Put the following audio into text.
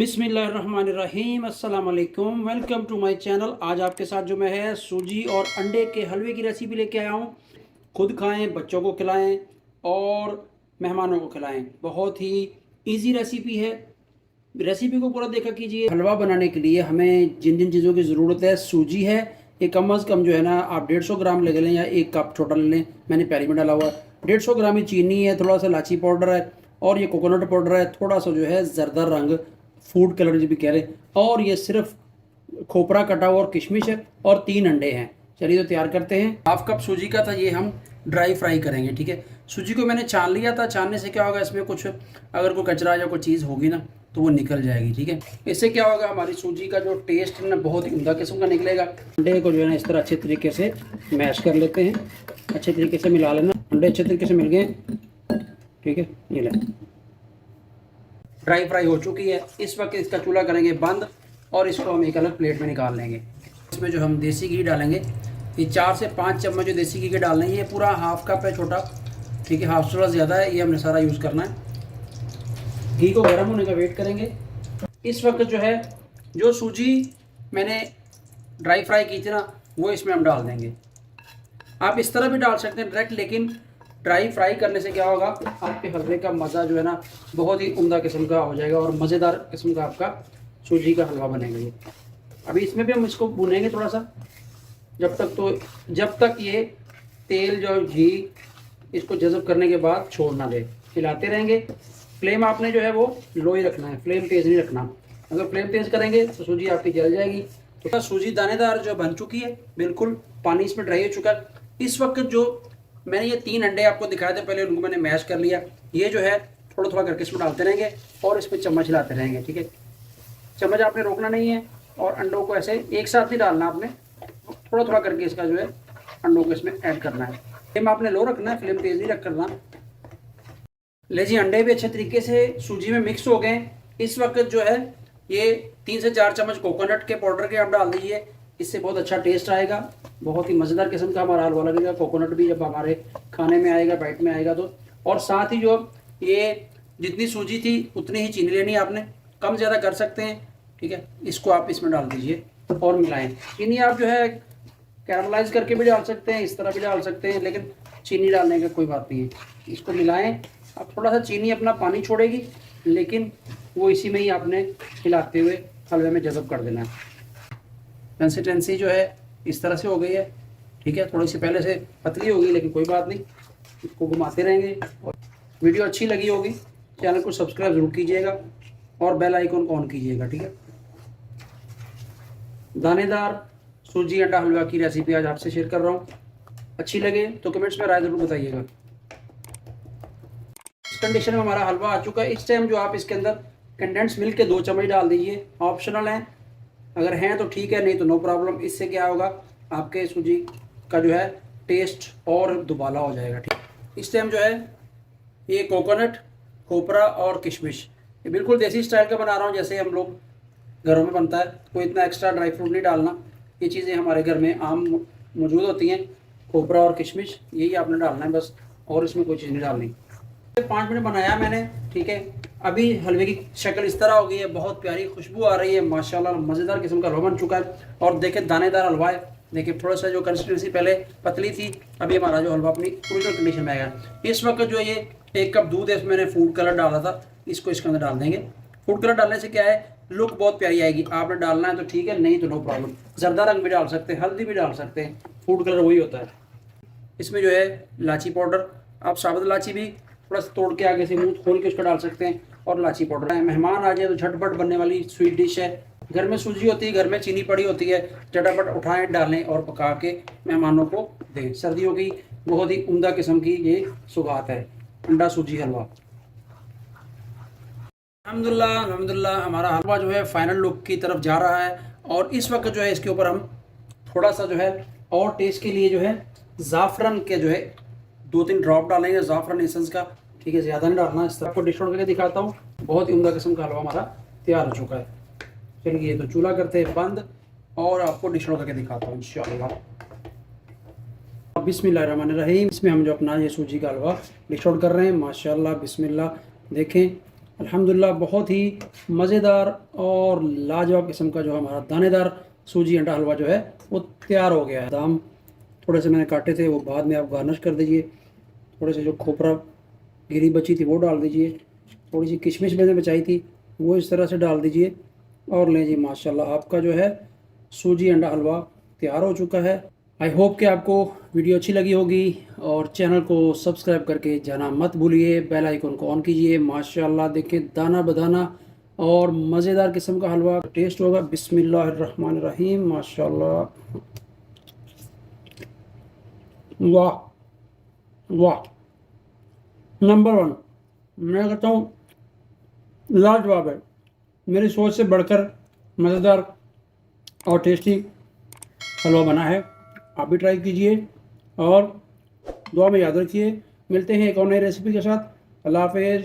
बिस्मिल्लाहिर्रहमानिर्रहीम अस्सलाम वालेकुम, वेलकम टू माय चैनल। आज आपके साथ जो मैं है सूजी और अंडे के हलवे की रेसिपी लेके आया हूँ। खुद खाएं, बच्चों को खिलाएं और मेहमानों को खिलाएं। बहुत ही इजी रेसिपी है। रेसिपी को पूरा देखा कीजिए। हलवा बनाने के लिए हमें जिन जिन चीज़ों की ज़रूरत है, सूजी है, ये कम अज़ कम जो है ना आप 150 ग्राम ले लें या 1 कप छोटा ले लें। मैंने पहले में डाला हुआ है। 150 ग्राम ही चीनी है, थोड़ा सा इलायची पाउडर है और ये कोकोनट पाउडर है, थोड़ा सा जो है जरदा रंग, फूड कलर जो भी कह रहे हैं, और ये सिर्फ खोपरा कटा हुआ और किशमिश है और 3 अंडे हैं। चलिए तो तैयार करते हैं। 1/2 कप सूजी का था, ये हम ड्राई फ्राई करेंगे। ठीक है, सूजी को मैंने छान लिया था। छानने से क्या होगा, इसमें कुछ अगर कोई कचरा या कोई चीज़ होगी ना तो वो निकल जाएगी। ठीक है, इससे क्या होगा, हमारी सूजी का जो टेस्ट है ना बहुत ही उम्दा किस्म का निकलेगा। अंडे को जो है ना इस तरह अच्छे तरीके से मैश कर लेते हैं, अच्छे तरीके से मिला लेना। अंडे अच्छे तरीके से मिल गए। ठीक है, ये लें, ड्राई फ्राई हो चुकी है। इस वक्त इसका चूल्हा करेंगे बंद और इसको हम एक अलग प्लेट में निकाल लेंगे। इसमें जो हम देसी घी डालेंगे, ये 4 से 5 चम्मच जो देसी घी के डालने हैं। ये पूरा 1/2 कप है छोटा। ठीक है, हाफ से थोड़ा ज़्यादा है, ये हमने सारा यूज़ करना है। घी को गर्म होने का वेट करेंगे। इस वक्त जो है जो सूजी मैंने ड्राई फ्राई की थी ना वो इसमें हम डाल देंगे। आप इस तरह भी डाल सकते हैं डायरेक्ट, लेकिन ड्राई फ्राई करने से क्या होगा, आपके हलवे का मज़ा जो है ना बहुत ही उम्दा किस्म का हो जाएगा और मज़ेदार किस्म का आपका सूजी का हलवा बनेगा ये। अभी इसमें भी हम इसको भूनेंगे थोड़ा सा, जब तक ये तेल जो घी इसको जज़ब करने के बाद छोड़ ना दे। हिलाते रहेंगे। फ्लेम आपने जो है वो लो ही रखना है, फ्लेम तेज़ नहीं रखना। अगर फ्लेम तेज़ करेंगे तो सूजी आपकी जल जाएगी। तो सूजी दानेदार जो बन चुकी है, बिल्कुल पानी इसमें ड्राई हो चुका है। इस वक्त जो मैंने ये 3 अंडे आपको दिखाए थे पहले, उनको मैंने मैश कर लिया। ये जो है थोड़ा थोड़ा करके इसमें डालते रहेंगे और इसमें चम्मच हिलाते रहेंगे। ठीक है, चम्मच आपने रोकना नहीं है और अंडों को ऐसे एक साथ नहीं डालना, आपने थोड़ा थोड़ा करके इसका जो है अंडों को इसमें ऐड करना है। फ्लेम आपने लो रखना है, फ्लेम तेज़ नहीं रख करना। ले जी, अंडे भी अच्छे तरीके से सूजी में मिक्स हो गए। इस वक्त जो है ये 3 से 4 चम्मच कोकोनट के पाउडर के आप डाल दीजिए, इससे बहुत अच्छा टेस्ट आएगा। बहुत ही मज़ेदार किस्म का हमारा हलवा लगेगा। कोकोनट भी जब हमारे खाने में आएगा, बाइट में आएगा तो। और साथ ही जो ये जितनी सूजी थी उतनी ही चीनी लेनी है आपने, कम ज़्यादा कर सकते हैं। ठीक है, इसको आप इसमें डाल दीजिए और मिलाएं। चीनी आप जो है कैरामलाइज करके भी डाल सकते हैं, इस तरह भी डाल सकते हैं, लेकिन चीनी डालने का कोई बात नहीं है। इसको मिलाएं। अब थोड़ा सा चीनी अपना पानी छोड़ेगी, लेकिन वो इसी में ही आपने हिलाते हुए हलवे में जज़ब कर देना है। कंसिस्टेंसी जो है इस तरह से हो गई है। ठीक है, थोड़ी सी पहले से पतली होगी, लेकिन कोई बात नहीं, इसको घुमाते रहेंगे। और वीडियो अच्छी लगी होगी, चैनल को सब्सक्राइब ज़रूर कीजिएगा और बेल आइकन को ऑन कीजिएगा। ठीक है, दानेदार सूजी अंडा हलवा की रेसिपी आज आपसे शेयर कर रहा हूँ। अच्छी लगे तो कमेंट्स में राय ज़रूर बताइएगा। इस कंडीशन में हमारा हलवा आ चुका है। इस टाइम जो आप इसके अंदर कंडेंस मिल्क के 2 चम्मच डाल दीजिए, ऑप्शनल हैं, अगर हैं तो ठीक है, नहीं तो नो प्रॉब्लम। इससे क्या होगा, आपके सूजी का जो है टेस्ट और दुबाला हो जाएगा। ठीक, इस टाइम जो है ये कोकोनट, खोपरा और किशमिश, ये बिल्कुल देसी स्टाइल का बना रहा हूँ जैसे हम लोग घरों में बनता है। कोई इतना एक्स्ट्रा ड्राई फ्रूट नहीं डालना, ये चीज़ें हमारे घर में आम मौजूद होती हैं। खोपरा और किशमिश यही आपने डालना है बस, और इसमें कोई चीज़ नहीं डालनी। 5 मिनट बनाया मैंने। ठीक है, अभी हलवे की शक्ल इस तरह हो गई है, बहुत प्यारी खुशबू आ रही है, माशाल्लाह मज़ेदार किस्म का हलवा बन चुका है। और देखें दानेदार हलवा है। देखिए थोड़ा सा जो कंसिस्टेंसी पहले पतली थी, अभी हमारा जो हलवा अपनी ओरिजिनल कंडीशन में आएगा। इस वक्त जो ये 1 कप दूध है, इसमें मैंने फूड कलर डाला था, इसको इसके अंदर डाल देंगे। फूड कलर डालने से क्या है, लुक बहुत प्यारी आएगी। आपने डालना है तो ठीक है, नहीं तो नो प्रॉब्लम। जरदा रंग भी डाल सकते हैं, हल्दी भी डाल सकते हैं, फूड कलर वही होता है। इसमें जो है इलायची पाउडर, आप साबुत इलायची भी थोड़ा सा तोड़ के आगे से मुंह खोल के उसको डाल सकते हैं, और इलायची पाउडर। मेहमान आ जाए तो झटपट बनने वाली स्वीट डिश है। घर में सूजी होती है, घर में चीनी पड़ी होती है, झटापट उठाएं, डालें और पका के मेहमानों को दें। सर्दियों की बहुत ही उम्दा किस्म की ये सौगात है, अंडा सूजी हलवा। अल्हम्दुलिल्लाह अल्हम्दुलिल्लाह, हमारा हलवा जो है फाइनल लुक की तरफ जा रहा है। और इस वक्त जो है इसके ऊपर हम थोड़ा सा जो है और टेस्ट के लिए जो है ज़ाफ़रान के जो है 2-3 ड्रॉप डालेंगे, ज़ाफ़रान एसेंस का। ठीक है, ज़्यादा नहीं डालना। इस तरह आपको डिश करके दिखाता हूँ। बहुत ही उम्दा किस्म का हलवा हमारा तैयार हो चुका है। चलिए तो चूल्हा करते हैं बंद और आपको डिश करके दिखाता हूँ इंशाअल्लाह। बिस्मिल्लाहिर्रहमानिर्रहीम। इसमें हम जो अपना ये सूजी का हलवा डिश आउट कर रहे हैं, माशाल्लाह बिस्मिल्लाह। देखें अल्हम्दुलिल्लाह बहुत ही मज़ेदार और लाजवाब किस्म का जो हमारा दानेदार सूजी अंडा हलवा जो है वो तैयार हो गया है। बादाम थोड़े से मैंने काटे थे, वो बाद में आप गार्निश कर दीजिए। थोड़े से जो खोपरा गिरी बची थी वो डाल दीजिए। थोड़ी सी किशमिश मैंने बचाई थी वो इस तरह से डाल दीजिए। और लें जी, माशाल्लाह आपका जो है सूजी अंडा हलवा तैयार हो चुका है। आई होप कि आपको वीडियो अच्छी लगी होगी और चैनल को सब्सक्राइब करके जाना मत भूलिए, बेल आइकन को ऑन कीजिए। माशाल्लाह देखें, दाना बदाना और मज़ेदार किस्म का हलवा टेस्ट होगा। बिस्मिल्लाहिर्रहमानिर्रहीम। माशाल्लाह, वाह वाह, नंबर वन। मैं कहता हूँ लाजवाब है, मेरी सोच से बढ़कर मज़ेदार और टेस्टी हलवा बना है। आप भी ट्राई कीजिए और दुआ में याद रखिए। मिलते हैं एक और नई रेसिपी के साथ। अल्लाह हाफ़िज़।